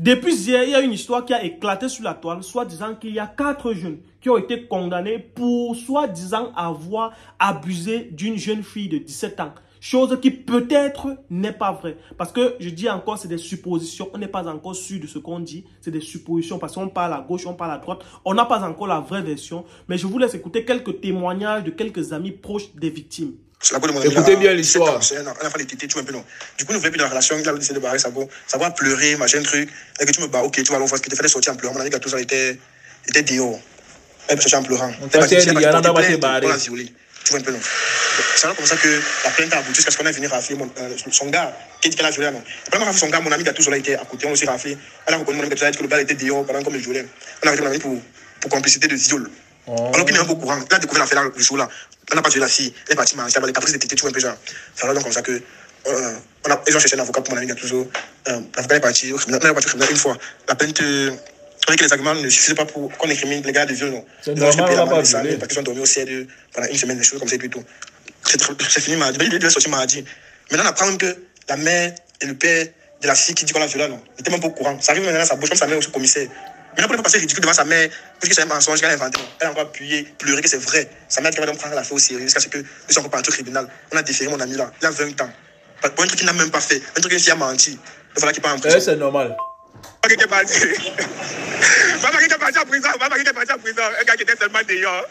Depuis hier, il y a une histoire qui a éclaté sur la toile, soi-disant qu'il y a 4 jeunes qui ont été condamnés pour soi-disant avoir abusé d'une jeune fille de 17 ans. Chose qui peut-être n'est pas vraie. Parce que je dis encore, c'est des suppositions. On n'est pas encore sûr de ce qu'on dit. C'est des suppositions parce qu'on parle à gauche, on parle à droite. On n'a pas encore la vraie version. Mais je vous laisse écouter quelques témoignages de quelques amis proches des victimes. Écoutez bien l'histoire. Du coup, nous voulons plus dans la relation. Il a décidé de barrer Sabo. Sabo a pleuré, machin truc. Et que tu me bats, ok, tu vas aller voir ce que tu fais sortir en pleurant. Mon ami tout ça était dehors. Elle me cherchait en pleurant. Tu vois un peu, non. C'est comme ça que la plainte a abouti jusqu'à ce qu'on est venu rafler son gars qui dit qu'elle a violé, non. Après, on a raflé son gars, mon ami Gatouzo était à côté, on a aussi raflé. Elle a reconnu mon ami Gatouzo, a dit que le gars était dehors pendant qu'on me violait. On a arrêté mon ami pour complicité de viol. Alors qu'il n'est pas au courant. Il a découvert l'affaire le jour là. On n'a pas tué la fille. Elle est partie manger, elle a les caprices de tété, tu vois un peu genre. C'est alors donc comme ça que ils ont cherché un avocat pour mon ami Gatouzo. L'avocat est parti au tribunal une fois. La plainte. On dit que les arguments ne suffisaient pas pour qu'on incrimine les gars de viol, non. C'est normal, on va pas violer. Parce qu'ils ont dormi au CR2 pendant une semaine, des choses comme ça et tout. C'est fini mardi. Il devait sortir mardi. Maintenant, on apprend même que la mère et le père de la fille qui dit qu'on l'a violée, non, n'étaient même pas au courant. Ça arrive maintenant à sa bouche, comme sa mère aussi commissaire. Maintenant, pour ne pas passer ridicule devant sa mère, parce que c'est un mensonge qu'elle a inventé, elle a encore appuyé, pleuré que c'est vrai. Sa mère qui va donc prendre l'affaire au sérieux jusqu'à ce que nous sommes partis au tribunal. On a déféré mon ami là. Il a 20 ans. Pour un truc qu'il n'a même pas fait. Un truc qu'il a menti. Il fallait qu'il parte en prison. C'est normal. Papa qui est parti en prison, un gars qui était seulement dehors.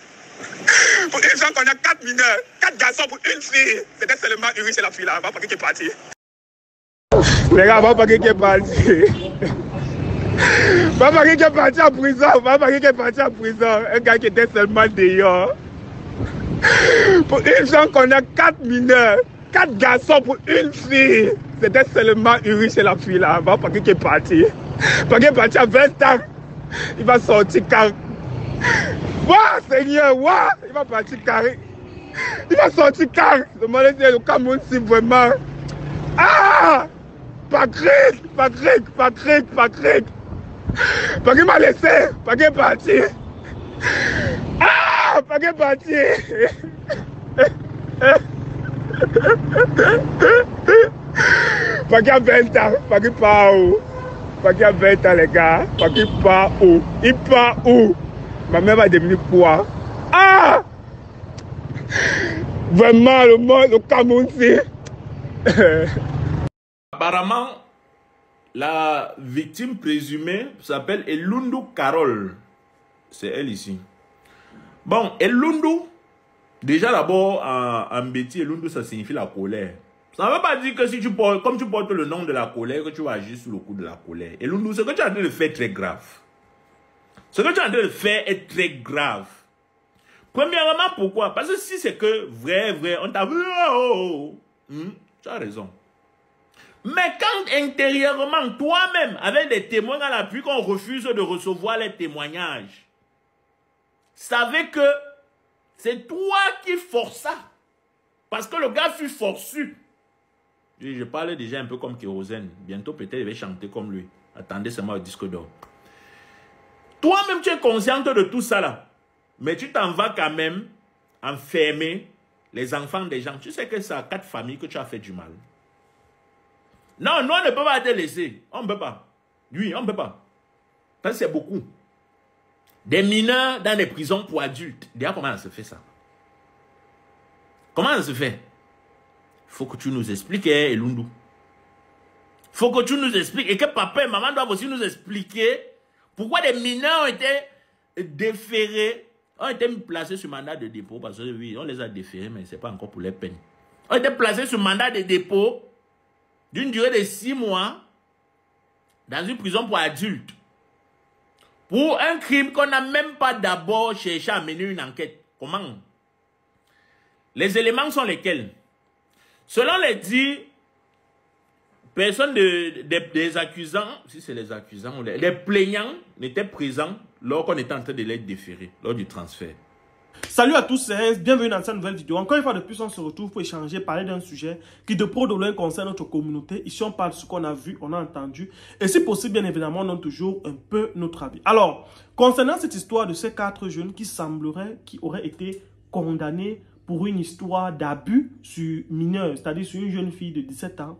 Pour des gens qu'on a 4 mineurs, 4 garçons pour une fille. C'était seulement Uri, c'est la fille là, papa qui est parti. Les gars, papa qui est parti. Papa qui est parti en prison, un gars qui était seulement dehors. Pour des gens qu'on a 4 mineurs, 4 garçons pour une fille. C'était seulement Uri, c'est la fille là, papa qui est parti. Papa qui est parti à 20 ans. Il va sortir carré. Waouh, Seigneur, waouh, il va partir carré. Il va sortir carré. Le Cameroun, c'est vraiment. Ah! Patrick. Patrick m'a laissé. Patrick est parti. Ah! Patrick est parti. Patrick a 20 ans. Patrick part où? Patrick a 20 ans, les gars. Patrick part où? Il part où? Ma mère va devenir quoi? Ah! Vraiment, le monde, le Cameroun, c'est... Apparemment, la victime présumée s'appelle Elundu Carole. C'est elle ici. Bon, Elundu, déjà d'abord, en Béti, Elundu, ça signifie la colère. Ça ne veut pas dire que si tu portes, comme tu portes le nom de la colère, que tu vas agir sous le coup de la colère. Elundu, ce que tu es en train de faire est très grave. Ce que tu es en train de faire est très grave. Premièrement, pourquoi? Parce que si c'est que vrai, on t'a vu, tu as raison. Mais quand intérieurement, toi-même, avec des témoins à l'appui, qu'on refuse de recevoir les témoignages, savez que c'est toi qui forces ça. Parce que le gars fut forçu. Je parlais déjà un peu comme Kérosène. Bientôt, peut-être, il va chanter comme lui. Attendez seulement au disque d'or. Toi-même, tu es consciente de tout ça là. Mais tu t'en vas quand même enfermer les enfants des gens. Tu sais que c'est à 4 familles que tu as fait du mal. Non, nous, on ne peut pas te laisser. On ne peut pas. Oui, on ne peut pas. Parce que c'est beaucoup. Des mineurs dans des prisons pour adultes. Déjà, comment ça se fait ça? Comment ça se fait? Il faut que tu nous expliques, Elundu. Il faut que tu nous expliques. Et que papa et maman doivent aussi nous expliquer pourquoi des mineurs ont été déférés, ont été placés sur mandat de dépôt. Parce que oui, on les a déférés, mais ce n'est pas encore pour les peines. Ont été placés sur mandat de dépôt d'une durée de 6 mois dans une prison pour adultes. Pour un crime qu'on n'a même pas d'abord cherché à mener une enquête. Comment? Les éléments sont lesquels? Selon les dits, personne des accusants, si c'est les accusants, les plaignants n'étaient présents lors qu'on était en train de les déférer, lors du transfert. Salut à tous, c'est bienvenue dans cette nouvelle vidéo. Encore une fois de plus, on se retrouve pour échanger, parler d'un sujet qui de pro de loin concerne notre communauté. Ici, on parle de ce qu'on a vu, on a entendu. Et si possible, bien évidemment, on donne toujours un peu notre avis. Alors, concernant cette histoire de ces 4 jeunes qui sembleraient, qui auraient été condamnés pour une histoire d'abus sur mineur, c'est-à-dire sur une jeune fille de 17 ans,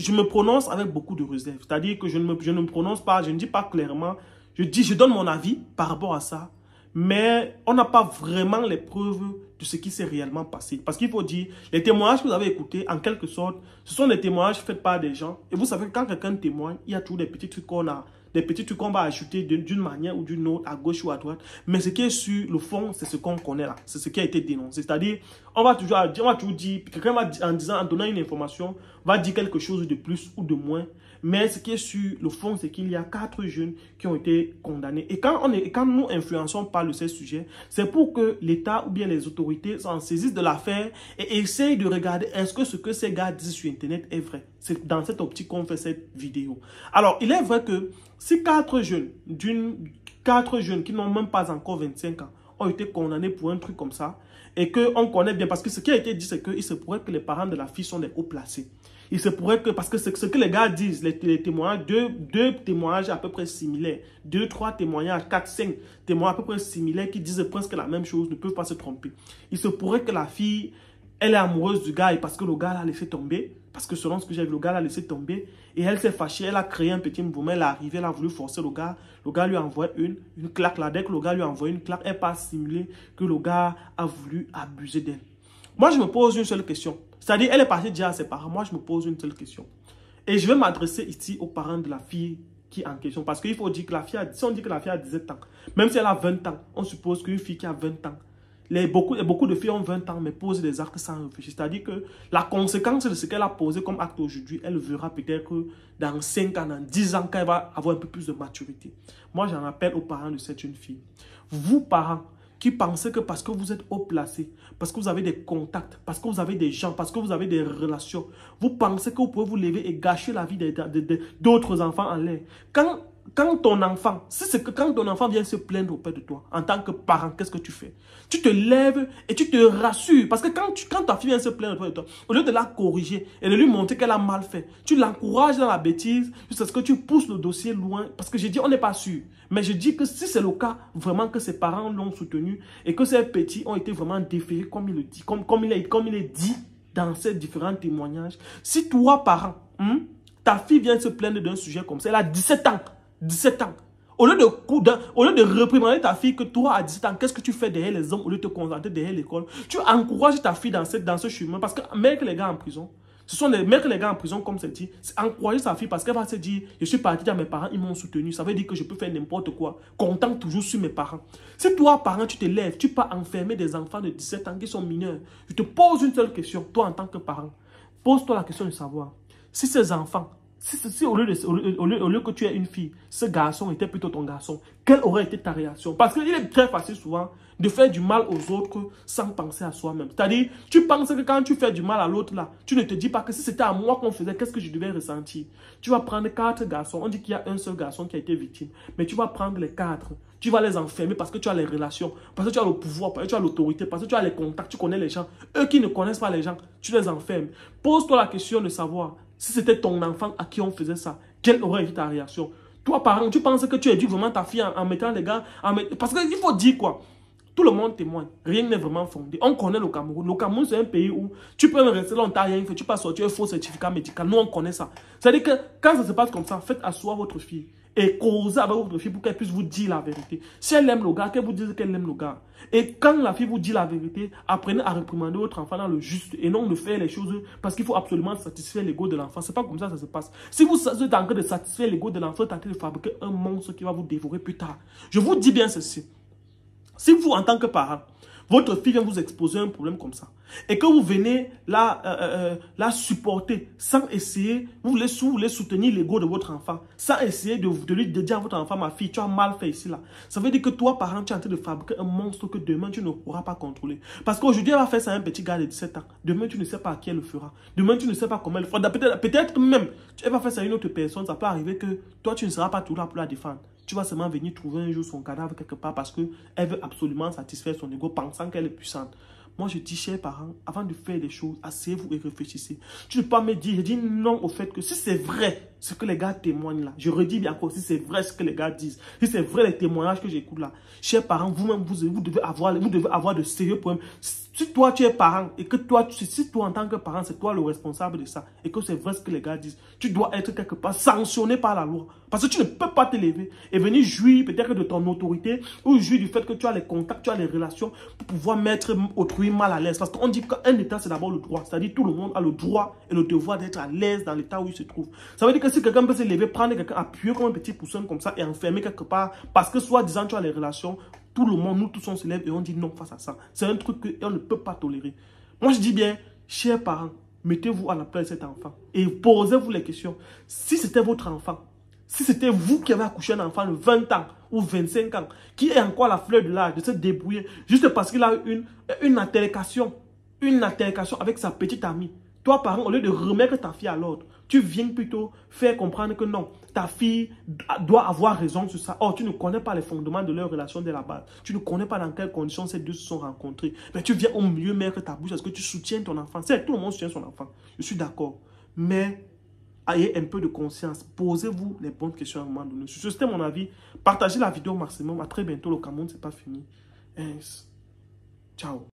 je me prononce avec beaucoup de réserve. C'est-à-dire que je ne me prononce pas, je ne dis pas clairement. Je donne mon avis par rapport à ça. Mais on n'a pas vraiment les preuves de ce qui s'est réellement passé. Parce qu'il faut dire, les témoignages que vous avez écoutés, en quelque sorte, ce sont des témoignages faits par des gens. Et vous savez que quand quelqu'un témoigne, il y a toujours des petits trucs qu'on a. Des petits trucs qu'on va ajouter d'une manière ou d'une autre, à gauche ou à droite. Mais ce qui est sur le fond, c'est ce qu'on connaît là. C'est ce qui a été dénoncé. C'est-à-dire, on va toujours dire, quelqu'un va en donnant une information, va dire quelque chose de plus ou de moins. Mais ce qui est sur le fond, c'est qu'il y a 4 jeunes qui ont été condamnés. Et quand nous influençons par ces sujets, c'est pour que l'État ou bien les autorités s'en saisissent de l'affaire et essayent de regarder est-ce que ce que ces gars disent sur Internet est vrai. C'est dans cette optique qu'on fait cette vidéo. Alors, il est vrai que si 4 jeunes qui n'ont même pas encore 25 ans ont été condamnés pour un truc comme ça, et qu'on connaît bien, parce que ce qui a été dit, c'est qu'il se pourrait que les parents de la fille sont des hauts placés. Il se pourrait que, parce que ce que les gars disent, les témoignages, deux témoignages à peu près similaires, 2, 3 témoignages, 4, 5 témoignages à peu près similaires qui disent presque la même chose, ne peuvent pas se tromper. Il se pourrait que la fille, elle est amoureuse du gars et parce que le gars l'a laissé tomber, parce que selon ce que j'ai vu, le gars l'a laissé tomber et elle s'est fâchée, elle a créé un petit mouvement, elle est arrivée, elle a voulu forcer le gars lui a envoyé une claque là. Dès que le gars lui a envoyé une claque, elle n'a pas assimilé que le gars a voulu abuser d'elle. Moi, je me pose une seule question. C'est-à-dire, elle est partie dire à ses parents. Moi, je me pose une seule question. Et je vais m'adresser ici aux parents de la fille qui est en question. Parce qu'il faut dire que la fille si on dit que la fille a 17 ans, même si elle a 20 ans, on suppose qu'une fille qui a 20 ans, beaucoup de filles ont 20 ans, mais posent des actes sans réfléchir. C'est-à-dire que la conséquence de ce qu'elle a posé comme acte aujourd'hui, elle verra peut-être que dans 5 ans, dans 10 ans, quand elle va avoir un peu plus de maturité. Moi, j'en appelle aux parents de cette jeune fille. Vous, parents, qui pensez que parce que vous êtes haut placé, parce que vous avez des contacts, parce que vous avez des gens, parce que vous avez des relations, vous pensez que vous pouvez vous lever et gâcher la vie d'autres enfants en l'air. Quand ton enfant, quand ton enfant vient se plaindre auprès de toi, en tant que parent, qu'est-ce que tu fais? Tu te lèves et tu te rassures. Parce que quand ta fille vient se plaindre auprès de toi, au lieu de la corriger et de lui montrer qu'elle a mal fait, tu l'encourages dans la bêtise jusqu'à ce que tu pousses le dossier loin. Parce que j'ai dit, on n'est pas sûr. Mais je dis que si c'est le cas, vraiment que ses parents l'ont soutenu et que ces petits ont été vraiment déférés comme il le dit, comme il est dit dans ces différents témoignages. Si toi, parent, ta fille vient se plaindre d'un sujet comme ça, elle a 17 ans. 17 ans. Au lieu de réprimander ta fille que toi, à 17 ans, qu'est-ce que tu fais derrière les hommes au lieu de te concentrer derrière l'école? Tu encourages ta fille dans ce chemin. Parce que mettre les gars en prison, ce sont mettre les gars en prison, comme c'est dit, c'est encourager sa fille parce qu'elle va se dire, je suis parti à mes parents, ils m'ont soutenu. Ça veut dire que je peux faire n'importe quoi. Comptant toujours sur mes parents. Si toi, parent, tu te lèves, tu peux enfermer des enfants de 17 ans qui sont mineurs. Je te pose une seule question, toi en tant que parent. Pose-toi la question de savoir si ces enfants, si au lieu que tu aies une fille, ce garçon était plutôt ton garçon, quelle aurait été ta réaction? Parce qu'il est très facile souvent de faire du mal aux autres sans penser à soi-même. C'est-à-dire, tu penses que quand tu fais du mal à l'autre là, tu ne te dis pas que si c'était à moi qu'on faisait, qu'est-ce que je devais ressentir? Tu vas prendre 4 garçons, on dit qu'il y a un seul garçon qui a été victime, mais tu vas prendre les 4, tu vas les enfermer parce que tu as les relations, parce que tu as le pouvoir, parce que tu as l'autorité, parce que tu as les contacts, tu connais les gens. Eux qui ne connaissent pas les gens, tu les enfermes. Pose-toi la question de savoir si c'était ton enfant à qui on faisait ça, quelle aurait été ta réaction? Toi, parent, tu penses que tu éduques vraiment ta fille en mettant les gars... Parce qu'il faut dire quoi? Tout le monde témoigne. Rien n'est vraiment fondé. On connaît le Cameroun. Le Cameroun, c'est un pays où tu peux rester là, on t'a rien fait. Tu peux sortir un faux certificat médical. Nous, on connaît ça. C'est-à-dire que quand ça se passe comme ça, faites asseoir votre fille et causez avec votre fille pour qu'elle puisse vous dire la vérité. Si elle aime le gars, qu'elle vous dise qu'elle aime le gars. Et quand la fille vous dit la vérité, apprenez à réprimander votre enfant dans le juste et non de faire les choses parce qu'il faut absolument satisfaire l'ego de l'enfant. C'est pas comme ça que ça se passe. Si vous êtes en train de satisfaire l'ego de l'enfant, tentez de fabriquer un monstre qui va vous dévorer plus tard. Je vous dis bien ceci. Si vous, en tant que parent, votre fille vient vous exposer un problème comme ça, et que vous venez la supporter sans essayer, vous voulez soutenir l'ego de votre enfant, sans essayer de lui dire à votre enfant, ma fille, tu as mal fait ici, là. Ça veut dire que toi, parent, tu es en train de fabriquer un monstre que demain, tu ne pourras pas contrôler. Parce qu'aujourd'hui, elle va faire ça à un petit gars de 17 ans. Demain, tu ne sais pas à qui elle le fera. Demain, tu ne sais pas comment elle le fera. Peut-être même, elle va faire ça à une autre personne. Ça peut arriver que toi, tu ne seras pas tout là pour la défendre. Tu vas seulement venir trouver un jour son cadavre quelque part parce qu'elle veut absolument satisfaire son ego pensant qu'elle est puissante. Moi, je dis, chers parents, avant de faire des choses, asseyez-vous et réfléchissez. Tu ne peux pas me dire, je dis non au fait que si c'est vrai ce que les gars témoignent là, je redis bien encore, si c'est vrai ce que les gars disent, si c'est vrai les témoignages que j'écoute là, chers parents, vous-même, vous devez avoir de sérieux problèmes. Si toi tu es parent et que toi, si toi en tant que parent, c'est toi le responsable de ça et que c'est vrai ce que les gars disent, tu dois être quelque part sanctionné par la loi. Parce que tu ne peux pas te lever et venir jouir peut-être de ton autorité ou jouir du fait que tu as les contacts, tu as les relations pour pouvoir mettre autrui mal à l'aise. Parce qu'on dit qu'un État, c'est d'abord le droit. C'est-à-dire tout le monde a le droit et le devoir d'être à l'aise dans l'État où il se trouve. Ça veut dire que si quelqu'un peut se lever, prendre quelqu'un, appuyer comme un petit poussin comme ça et enfermer quelque part parce que soi-disant tu as les relations, tout le monde, nous tous on se lève et on dit non face à ça. C'est un truc qu'on ne peut pas tolérer. Moi je dis bien, chers parents, mettez-vous à la place de cet enfant et posez-vous les questions. Si c'était votre enfant, si c'était vous qui avez accouché un enfant de 20 ans ou 25 ans, qui est encore à la fleur de l'âge, de se débrouiller, juste parce qu'il a eu une altercation avec sa petite amie. Toi, parent, au lieu de remettre ta fille à l'ordre, tu viens plutôt faire comprendre que non, ta fille doit avoir raison sur ça. Or, tu ne connais pas les fondements de leur relation dès la base. Tu ne connais pas dans quelles conditions ces deux se sont rencontrés. Mais tu viens au milieu mettre ta bouche parce que tu soutiens ton enfant. C'est tout le monde soutient son enfant. Je suis d'accord. Mais ayez un peu de conscience. Posez-vous les bonnes questions à un moment donné. C'était mon avis. Partagez la vidéo au maximum. À très bientôt. Le Cameroun, c'est pas fini. Ciao.